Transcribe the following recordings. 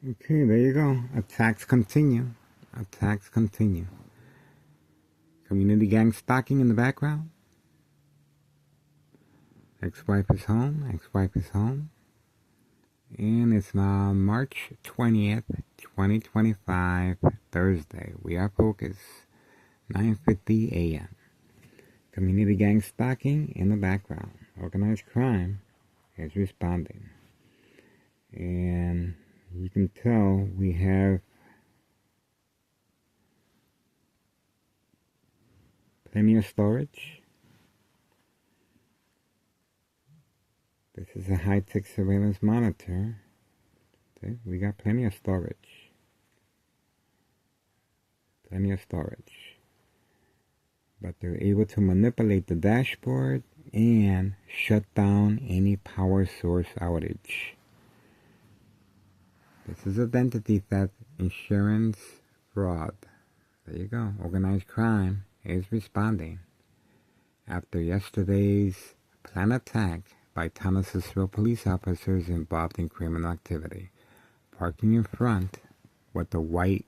Okay, there you go. Attacks continue. Attacks continue. Community gang stalking in the background. Ex-wife is home. Ex-wife is home. And it's now March 20th, 2025, Thursday. We are focused. 9:50 a.m. Community gang stalking in the background. Organized crime is responding. And you can tell we have plenty of storage. This is a high-tech surveillance monitor. Okay, we got plenty of storage. Plenty of storage. But they're able to manipulate the dashboard and shut down any power source outage. This is identity theft, insurance fraud. There you go. Organized crime is responding after yesterday's planned attack by Tennessee police officers involved in criminal activity, parking in front with the white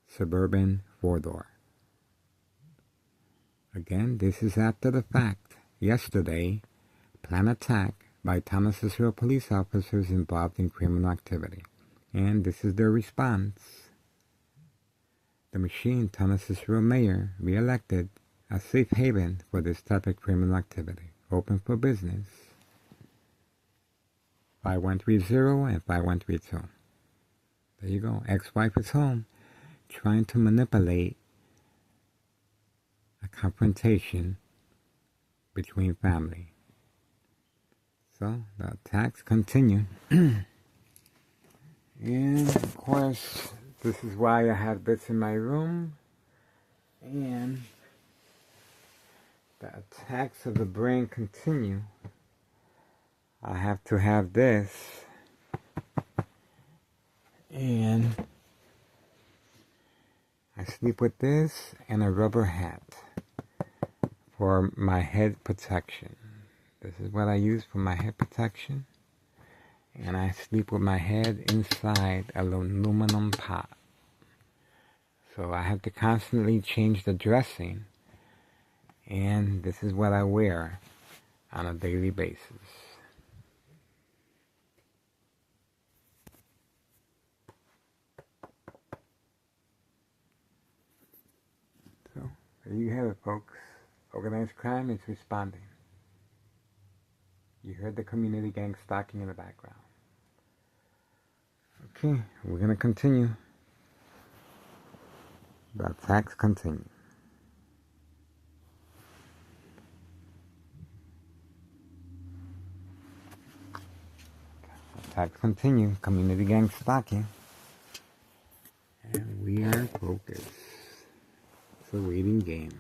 Suburban four-door. Again, this is after the fact. Yesterday, planned attack by Tennessee police officers involved in criminal activity. And this is their response. The machine, Tennessee mayor, re-elected a safe haven for this type of criminal activity. Open for business. 5130 and 5132. There you go. Ex-wife is home, trying to manipulate a confrontation between family. So the attacks continue. And of course, this is why I have this in my room. And the attacks of the brain continue. I have to have this. And I sleep with this and a rubber hat for my head protection. This is what I use for my head protection. And I sleep with my head inside an aluminum pot. So I have to constantly change the dressing. And this is what I wear on a daily basis. So, there you have it, folks. Organized crime is responding. You heard the community gang stalking in the background. Okay, we're going to continue. The attacks continue. Attacks continue. Community gang stalking. And we are focused. It's a waiting game.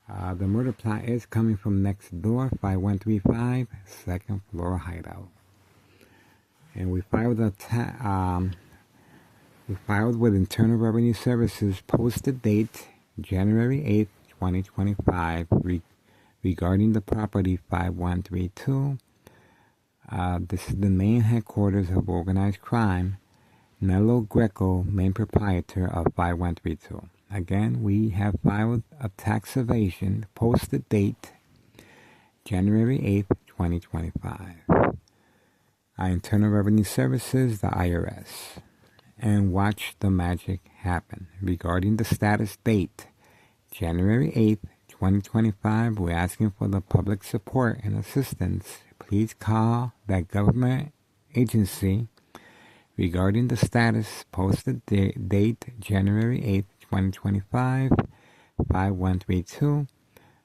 The murder plot is coming from next door, 5135, second floor hideout. And we filed with Internal Revenue Services posted date January 8th, 2025 regarding the property 5132. This is the main headquarters of organized crime. Nello Greco, main proprietor of 5132. Again, we have filed a tax evasion, posted date January 8th, 2025. Internal Revenue Services, the IRS. And watch the magic happen. Regarding the status date, January 8th, 2025, we're asking for the public support and assistance. Please call that government agency regarding the status, posted date January 8th, 2025, 5132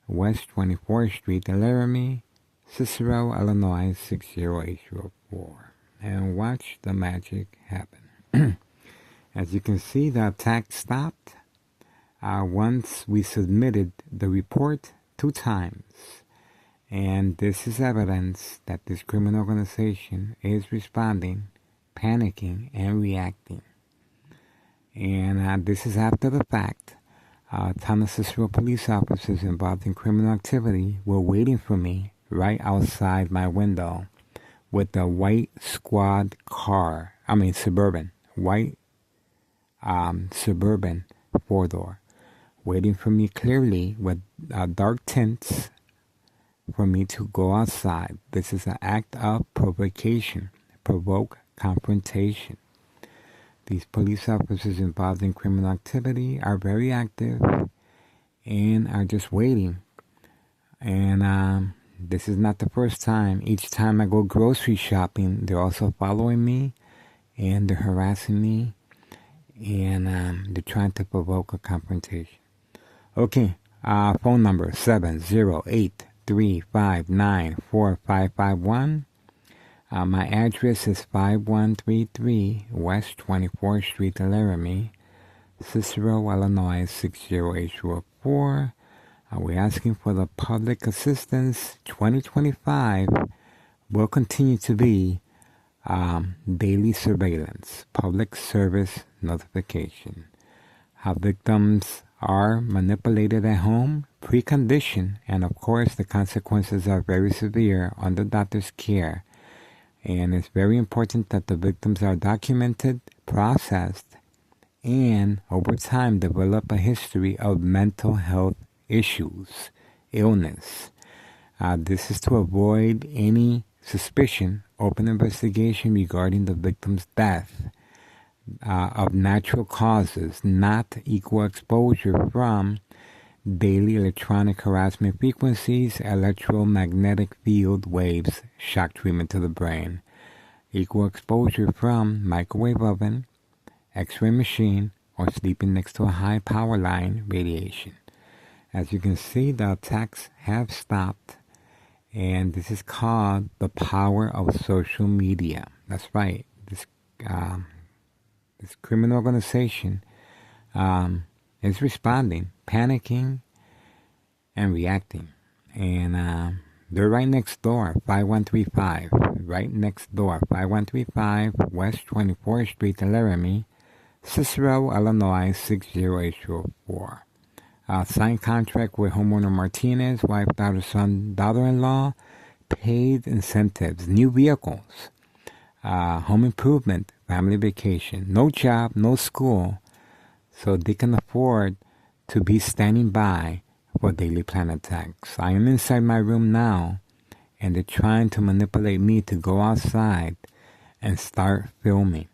West 24th Street, Laramie, Cicero, Illinois, 60804. And watch the magic happen. As you can see, the attack stopped once we submitted the report 2 times. And this is evidence that this criminal organization is responding, panicking, and reacting. And this is after the fact. Tennessee police officers involved in criminal activity were waiting for me right outside my window with a white squad car. Suburban. White Suburban 4-door. Waiting for me clearly with dark tints for me to go outside. This is an act of provocation. Provoke confrontation. These police officers involved in criminal activity are very active and are just waiting. And this is not the first time. Each time I go grocery shopping, they're also following me and they're harassing me, and they're trying to provoke a confrontation. Okay, phone number 708-359-4551. My address is 5133 West 24th Street, Laramie, Cicero, Illinois 60804. We're asking for the public assistance. 2025 will continue to be daily surveillance, public service notification. How victims are manipulated at home, preconditioned, and of course the consequences are very severe under doctor's care. And it's very important that the victims are documented, processed, and over time develop a history of mental health issues, illness. This is to avoid any suspicion, open investigation regarding the victim's death of natural causes, not equal exposure from daily electronic harassment frequencies, electromagnetic field waves, shock treatment to the brain, equal exposure from microwave oven, x-ray machine, or sleeping next to a high power line, radiation. As you can see, the attacks have stopped, and this is called the power of social media. That's right. This criminal organization is responding, panicking, and reacting. And they're right next door, 5135. Right next door, 5135 West 24th Street, Laramie, Cicero, Illinois 60804. Signed contract with homeowner Martinez, wife, daughter, son, daughter-in-law, paid incentives, new vehicles, home improvement, family vacation, no job, no school, so they can afford to be standing by for daily plan attacks. I am inside my room now, and they're trying to manipulate me to go outside and start filming.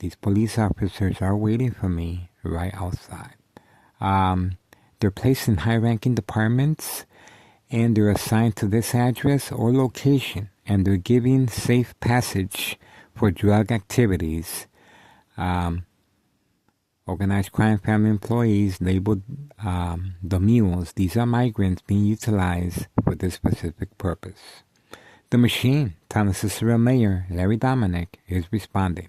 These police officers are waiting for me right outside. They're placed in high-ranking departments, and they're assigned to this address or location, and they're giving safe passage for drug activities. Organized crime family employees labeled the mules. These are migrants being utilized for this specific purpose. The machine, Town of Cicero Mayor Larry Dominick, is responding.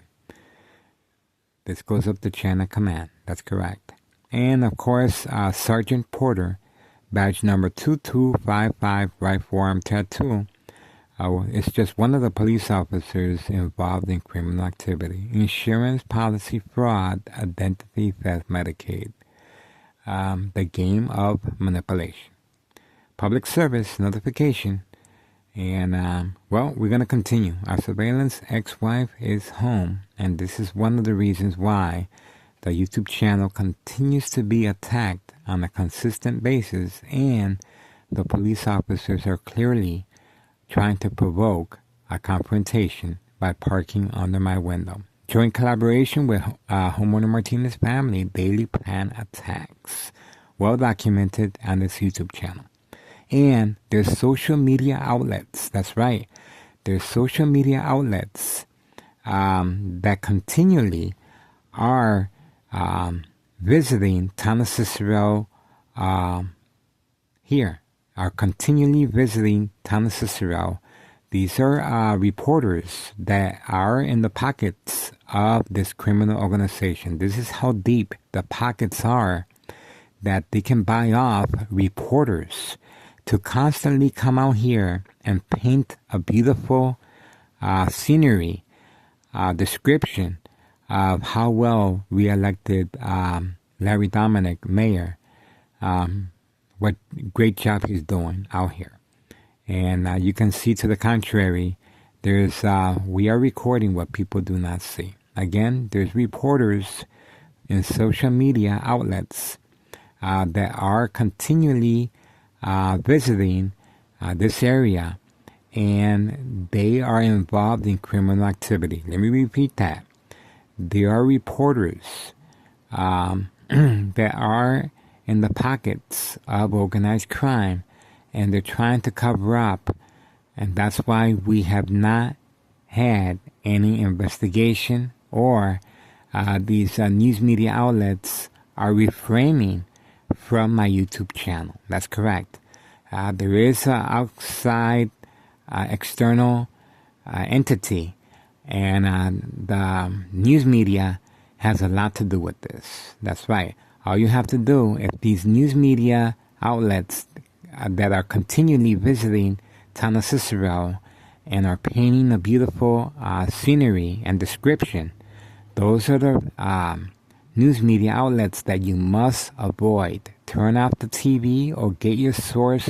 This goes up the chain of command. That's correct. And of course, Sergeant Porter, badge number 2255, right forearm tattoo, is just one of the police officers involved in criminal activity. Insurance policy fraud, identity theft, Medicaid. The game of manipulation. Public service notification. And, we're going to continue. Our surveillance ex-wife is home, and this is one of the reasons why the YouTube channel continues to be attacked on a consistent basis, and the police officers are clearly trying to provoke a confrontation by parking under my window. Joint collaboration with homeowner Martinez family, daily plan attacks. Well documented on this YouTube channel. And there's social media outlets. That's right. There's social media outlets that continually are visiting Town of Cicero here. Are continually visiting Town of Cicero. These are reporters that are in the pockets of this criminal organization. This is how deep the pockets are, that they can buy off reporters to constantly come out here and paint a beautiful scenery, description of how well we elected Larry Dominick, mayor, what great job he's doing out here. And you can see to the contrary we are recording what people do not see. Again, there's reporters in social media outlets that are continually visiting this area, and they are involved in criminal activity. Let me repeat that. There are reporters that are in the pockets of organized crime, and they're trying to cover up, and that's why we have not had any investigation, or these news media outlets are refraining from my YouTube channel. That's correct. There is an outside external entity, and the news media has a lot to do with this. That's right. All you have to do, if these news media outlets that are continually visiting town of Cicero and are painting a beautiful scenery and description, those are the news media outlets that you must avoid. Turn off the TV or get your source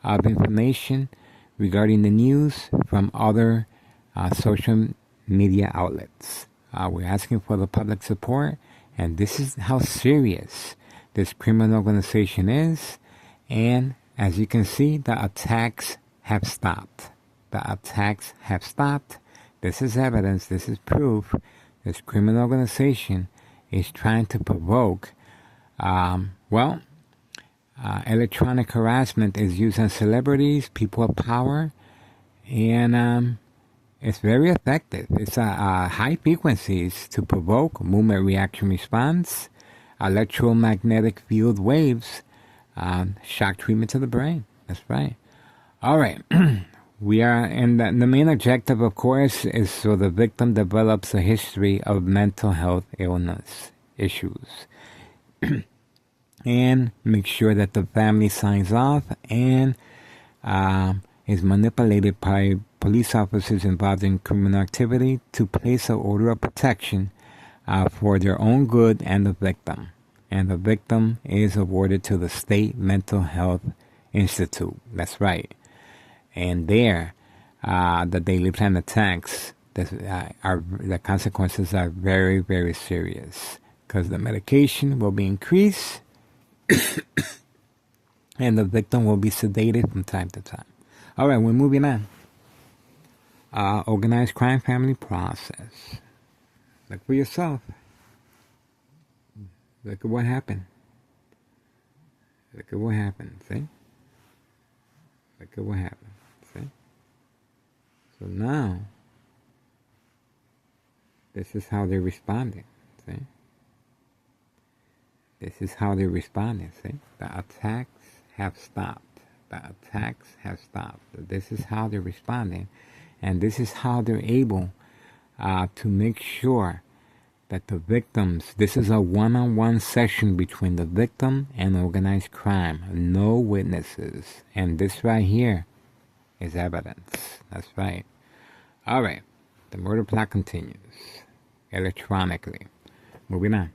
of information regarding the news from other social media outlets. We're asking for the public support, and this is how serious this criminal organization is. And as you can see, the attacks have stopped. The attacks have stopped. This is evidence, this is proof. This criminal organization is trying to provoke, electronic harassment is used on celebrities, people of power, and it's very effective. It's high frequencies to provoke movement reaction response, electromagnetic field waves, shock treatment to the brain. That's right. All right. We are, and the main objective, of course, is so the victim develops a history of mental health illness issues. And make sure that the family signs off and is manipulated by police officers involved in criminal activity to place an order of protection for their own good and the victim. And the victim is awarded to the State Mental Health Institute. That's right. And there, the daily plan attacks, the consequences are very, very serious, because the medication will be increased and the victim will be sedated from time to time. All right, we're moving on. Organized crime family process. Look for yourself. Look at what happened. Look at what happened. See? Look at what happened. See? So now, this is how they're responding. See? This is how they're responding. See? The attacks have stopped. The attacks have stopped. This is how they're responding. And this is how they're able to make sure that the victims, this is a one-on-one session between the victim and organized crime. No witnesses. And this right here is evidence. That's right. All right. The murder plot continues electronically. Moving on.